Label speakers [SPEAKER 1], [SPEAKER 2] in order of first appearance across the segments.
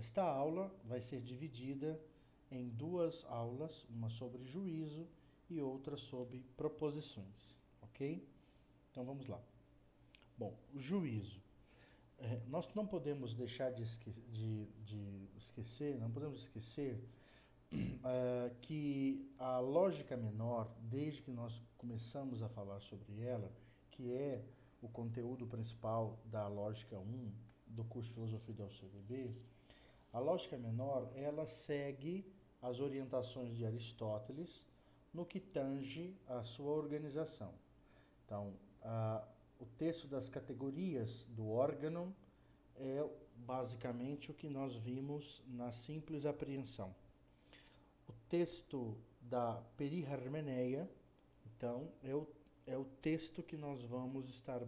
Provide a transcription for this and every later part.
[SPEAKER 1] Esta aula vai ser dividida em duas aulas, uma sobre juízo e outra sobre proposições, ok? Então vamos lá. Bom, o juízo. Nós não podemos deixar de esquecer, não podemos esquecer que a lógica menor, desde que nós começamos a falar sobre ela, que é o conteúdo principal da lógica 1 do curso de Filosofia da UCVB, a lógica menor, ela segue as orientações de Aristóteles no que tange a sua organização. Então, o texto das categorias do órgão é basicamente o que nós vimos na simples apreensão. O texto da perihermeneia, então, é o texto que nós vamos estar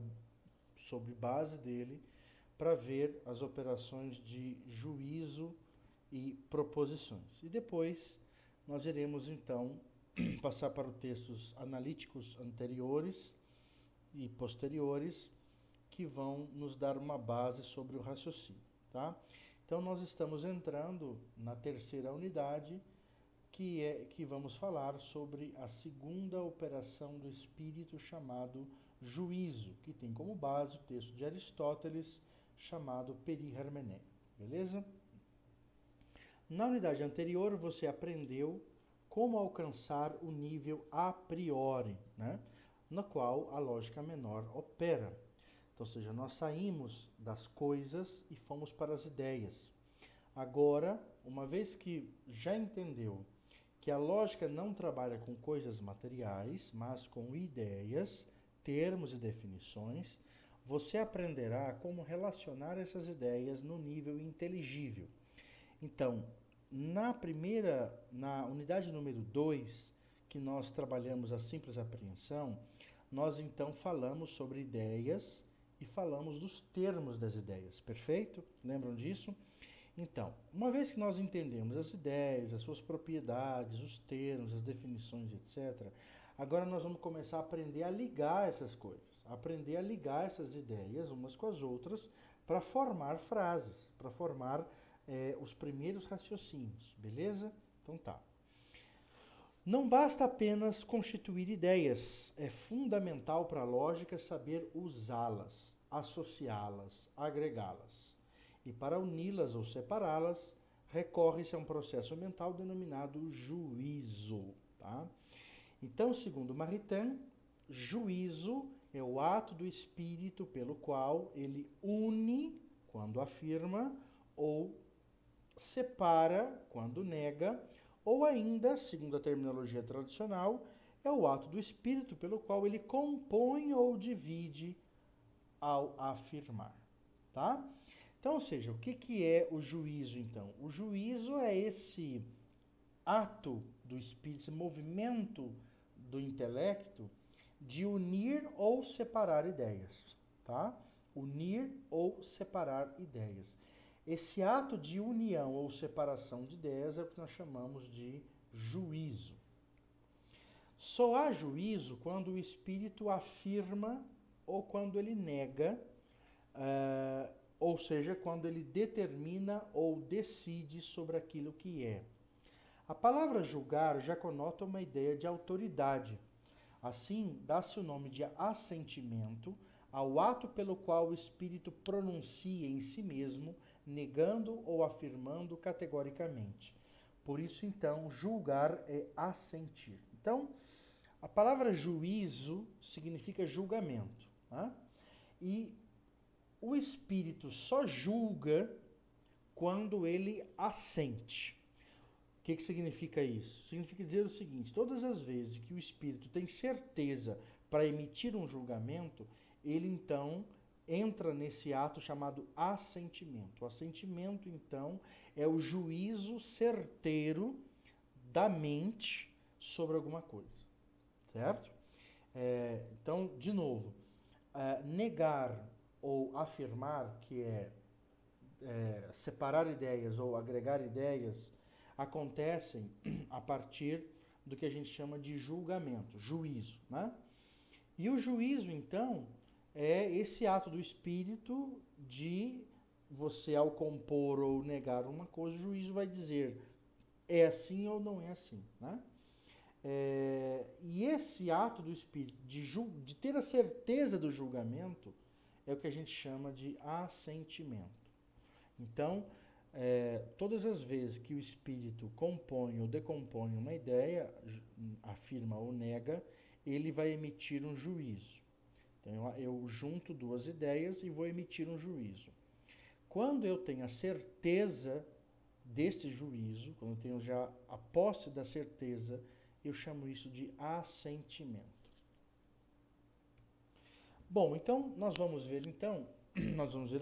[SPEAKER 1] sobre base dele para ver as operações de juízo e proposições. E depois nós iremos então passar para os textos analíticos anteriores e posteriores que vão nos dar uma base sobre o raciocínio, tá? Então nós estamos entrando na terceira unidade, que vamos falar sobre a segunda operação do espírito chamado juízo, que tem como base o texto de Aristóteles chamado perihermeneia, beleza? Na unidade anterior você aprendeu como alcançar o nível a priori, né? No qual a lógica menor opera. Então, ou seja, nós saímos das coisas e fomos para as ideias. Agora, uma vez que já entendeu que a lógica não trabalha com coisas materiais, mas com ideias, termos e definições, você aprenderá como relacionar essas ideias no nível inteligível. Então, na unidade número 2, que nós trabalhamos a simples apreensão, nós então falamos sobre ideias e falamos dos termos das ideias, perfeito? Lembram disso? Então, uma vez que nós entendemos as ideias, as suas propriedades, os termos, as definições, etc., agora nós vamos começar a aprender a ligar essas coisas, aprender a ligar essas ideias umas com as outras para formar frases, para formar os primeiros raciocínios, beleza? Então tá. Não basta apenas constituir ideias, é fundamental para a lógica saber usá-las, associá-las, agregá-las. E para uni-las ou separá-las, recorre-se a um processo mental denominado juízo. Tá? Então, segundo Maritain, juízo é o ato do espírito pelo qual ele une, quando afirma, ou separa, quando nega, ou ainda, segundo a terminologia tradicional, é o ato do espírito pelo qual ele compõe ou divide ao afirmar. Tá? Então, ou seja, o que é o juízo, então? O juízo é esse ato do espírito, esse movimento do intelecto de unir ou separar ideias, tá? Unir ou separar ideias. Esse ato de união ou separação de ideias é o que nós chamamos de juízo. Só há juízo quando o espírito afirma ou quando ele nega, ou seja, quando ele determina ou decide sobre aquilo que é. A palavra julgar já conota uma ideia de autoridade. Assim, dá-se o nome de assentimento ao ato pelo qual o espírito pronuncia em si mesmo, negando ou afirmando categoricamente. Por isso, então, julgar é assentir. Então, a palavra juízo significa julgamento. Tá? E o espírito só julga quando ele assente. O que significa isso? Significa dizer o seguinte: todas as vezes que o espírito tem certeza para emitir um julgamento, ele então entra nesse ato chamado assentimento. O assentimento, então, é o juízo certeiro da mente sobre alguma coisa. Certo? Então, de novo, negar ou afirmar, que é separar ideias ou agregar ideias, acontecem a partir do que a gente chama de julgamento, juízo, né? E o juízo, então, é esse ato do espírito de você ao compor ou negar uma coisa, o juízo vai dizer é assim ou não é assim, né? E esse ato do espírito de ter a certeza do julgamento é o que a gente chama de assentimento. Então, todas as vezes que o espírito compõe ou decompõe uma ideia, afirma ou nega, ele vai emitir um juízo. Então, eu junto duas ideias e vou emitir um juízo. Quando eu tenho a certeza desse juízo, quando eu tenho já a posse da certeza, eu chamo isso de assentimento. Bom, então nós vamos ver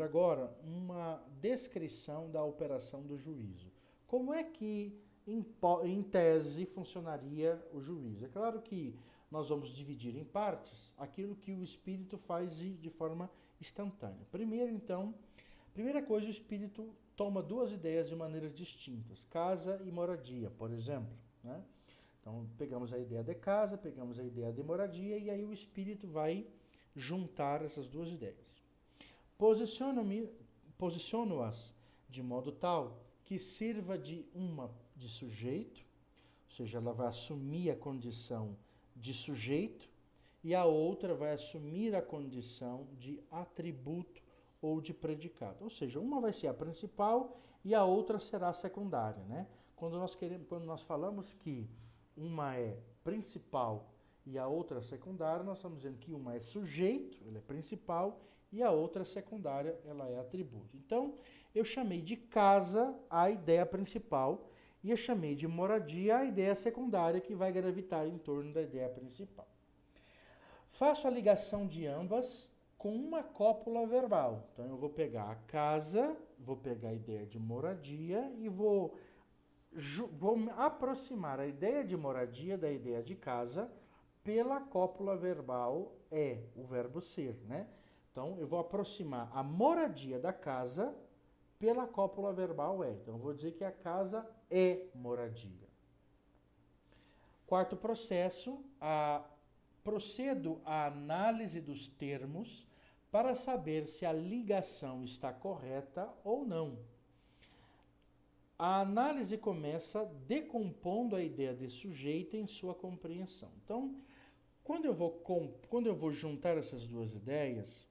[SPEAKER 1] agora uma descrição da operação do juízo. Como é que, em tese, funcionaria o juízo? É claro que nós vamos dividir em partes aquilo que o espírito faz de forma instantânea. Primeira coisa, o espírito toma duas ideias de maneiras distintas, casa e moradia, por exemplo, né? Então, pegamos a ideia de casa, pegamos a ideia de moradia e aí o espírito vai juntar essas duas ideias. Posiciono-as de modo tal que sirva de sujeito, ou seja, ela vai assumir a condição de sujeito, e a outra vai assumir a condição de atributo ou de predicado. Ou seja, uma vai ser a principal e a outra será a secundária, né? Quando nós falamos que uma é principal e a outra é secundária, nós estamos dizendo que uma é sujeito, ela é principal, e a outra é secundária, ela é atributo. Então, eu chamei de casa a ideia principal e eu chamei de moradia a ideia secundária que vai gravitar em torno da ideia principal. Faço a ligação de ambas com uma cópula verbal. Então, eu vou pegar a casa, vou pegar a ideia de moradia e vou aproximar a ideia de moradia da ideia de casa pela cópula verbal o verbo ser, né? Então, eu vou aproximar a moradia da casa pela cópula verbal Então, eu vou dizer que a casa é moradia. Quarto processo, procedo à análise dos termos para saber se a ligação está correta ou não. A análise começa decompondo a ideia de sujeito em sua compreensão. Então, quando eu vou juntar essas duas ideias,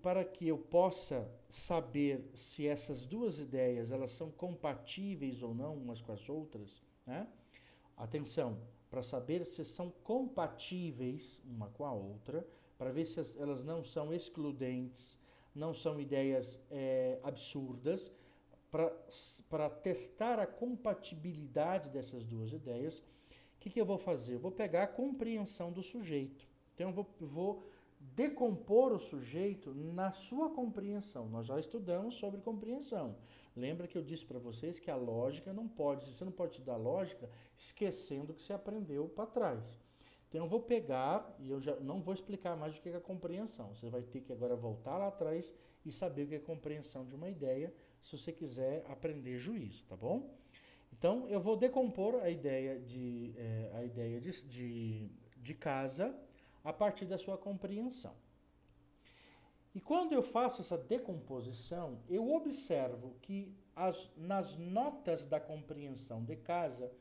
[SPEAKER 1] para que eu possa saber se essas duas ideias elas são compatíveis ou não umas com as outras, né? Atenção, para saber se são compatíveis uma com a outra, para ver se elas não são excludentes, não são ideias absurdas, para testar a compatibilidade dessas duas ideias, o que eu vou fazer? Eu vou pegar a compreensão do sujeito. Então, eu vou decompor o sujeito na sua compreensão. Nós já estudamos sobre compreensão. Lembra que eu disse para vocês que a lógica você não pode estudar lógica esquecendo o que você aprendeu para trás. Então, eu vou pegar, e eu já não vou explicar mais o que é a compreensão. Você vai ter que agora voltar lá atrás e saber o que é a compreensão de uma ideia, se você quiser aprender juízo, tá bom? Então, eu vou decompor a ideia de casa a partir da sua compreensão. E quando eu faço essa decomposição, eu observo que nas notas da compreensão de casa,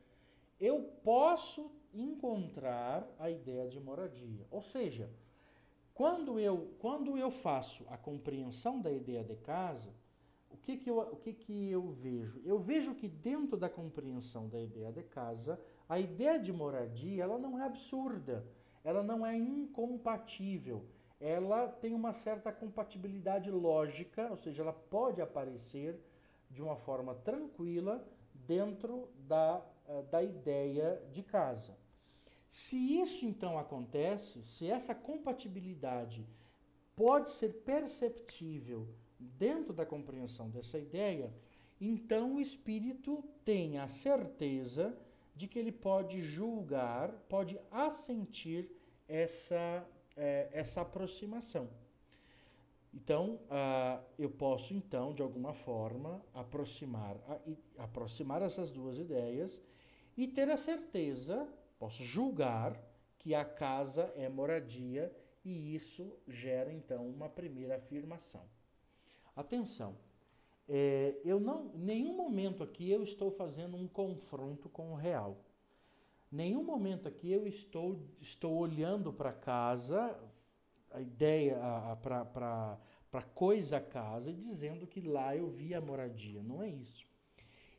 [SPEAKER 1] eu posso encontrar a ideia de moradia. Ou seja, quando eu faço a compreensão da ideia de casa, o que eu vejo? Eu vejo que dentro da compreensão da ideia de casa, a ideia de moradia ela não é absurda, ela não é incompatível, ela tem uma certa compatibilidade lógica, ou seja, ela pode aparecer de uma forma tranquila dentro da ideia de casa. Se isso então acontece, se essa compatibilidade pode ser perceptível dentro da compreensão dessa ideia, então o espírito tem a certeza de que ele pode julgar, pode assentir essa aproximação. Então, eu posso, então, de alguma forma, aproximar essas duas ideias e ter a certeza, posso julgar, que a casa é moradia e isso gera, então, uma primeira afirmação. Atenção, em nenhum momento aqui eu estou fazendo um confronto com o real. Nenhum momento aqui eu estou olhando para casa, a ideia, para coisa casa e dizendo que lá eu vi a moradia. Não é isso.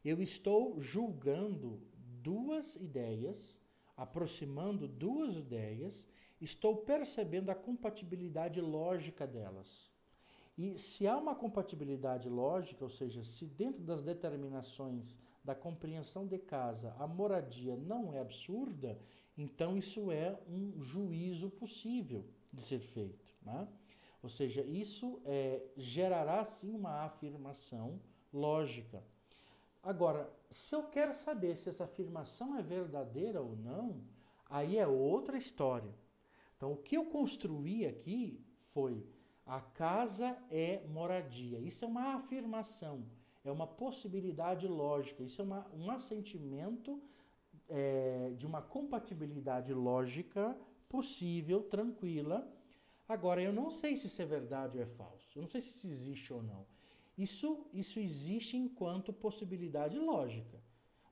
[SPEAKER 1] Eu estou julgando duas ideias, aproximando duas ideias, estou percebendo a compatibilidade lógica delas. E se há uma compatibilidade lógica, ou seja, se dentro das determinações da compreensão de casa a moradia não é absurda, então isso é um juízo possível de ser feito, né? Ou seja, isso gerará sim uma afirmação lógica. Agora, se eu quero saber se essa afirmação é verdadeira ou não, aí é outra história. Então, o que eu construí aqui foi: a casa é moradia. Isso é uma afirmação, é uma possibilidade lógica, isso é um assentimento de uma compatibilidade lógica possível, tranquila. Agora, eu não sei se isso é verdade ou é falso, eu não sei se isso existe ou não. Isso existe enquanto possibilidade lógica,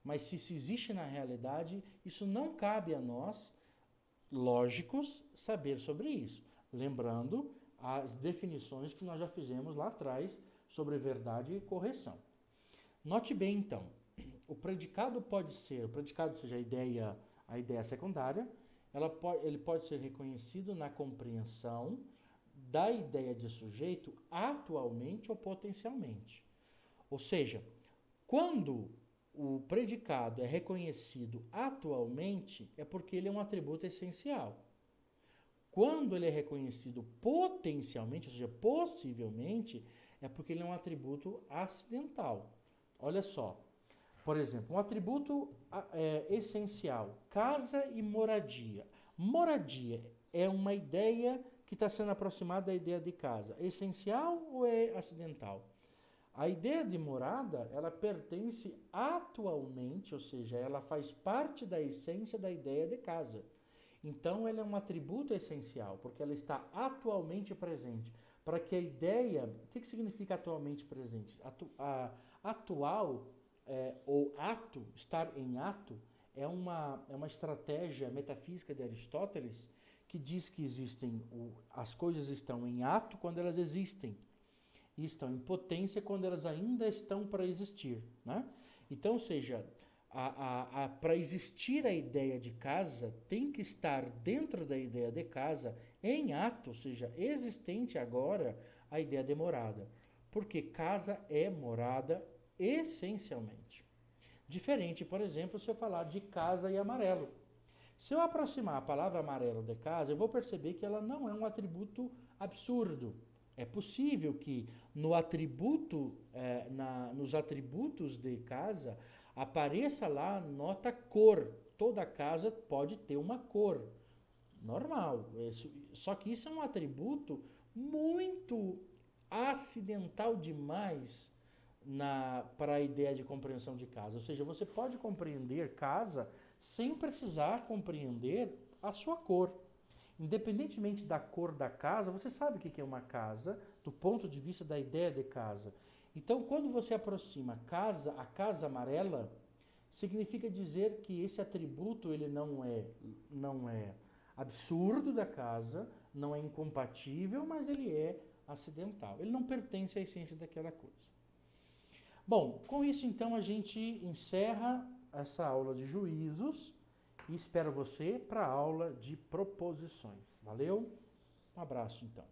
[SPEAKER 1] mas se isso existe na realidade, isso não cabe a nós, lógicos, saber sobre isso. Lembrando as definições que nós já fizemos lá atrás sobre verdade e correção. Note bem, então, o predicado, ou seja, a ideia secundária, ele pode ser reconhecido na compreensão da ideia de sujeito atualmente ou potencialmente. Ou seja, quando o predicado é reconhecido atualmente, é porque ele é um atributo essencial. Quando ele é reconhecido potencialmente, ou seja, possivelmente, é porque ele é um atributo acidental. Olha só, por exemplo, um atributo essencial, casa e moradia. Moradia é uma ideia que está sendo aproximada da ideia de casa. É essencial ou é acidental? A ideia de morada, ela pertence atualmente, ou seja, ela faz parte da essência da ideia de casa. Então, ela é um atributo essencial, porque ela está atualmente presente. Para que a ideia... O que significa atualmente presente? Atual, ou ato, estar em ato, é uma estratégia metafísica de Aristóteles que diz que as coisas estão em ato quando elas existem. E estão em potência quando elas ainda estão para existir, né? Então, ou seja, para existir a ideia de casa, tem que estar dentro da ideia de casa, em ato, ou seja, existente agora, a ideia de morada. Porque casa é morada essencialmente. Diferente, por exemplo, se eu falar de casa e amarelo. Se eu aproximar a palavra amarelo de casa, eu vou perceber que ela não é um atributo absurdo. É possível que nos atributos de casa apareça lá a nota cor. Toda casa pode ter uma cor. Normal. Só que isso é um atributo muito acidental demais para a ideia de compreensão de casa. Ou seja, você pode compreender casa sem precisar compreender a sua cor. Independentemente da cor da casa, você sabe o que é uma casa do ponto de vista da ideia de casa. Então, quando você aproxima a casa amarela, significa dizer que esse atributo ele não é absurdo da casa, não é incompatível, mas ele é acidental. Ele não pertence à essência daquela coisa. Bom, com isso então a gente encerra essa aula de juízos e espero você para a aula de proposições. Valeu? Um abraço então.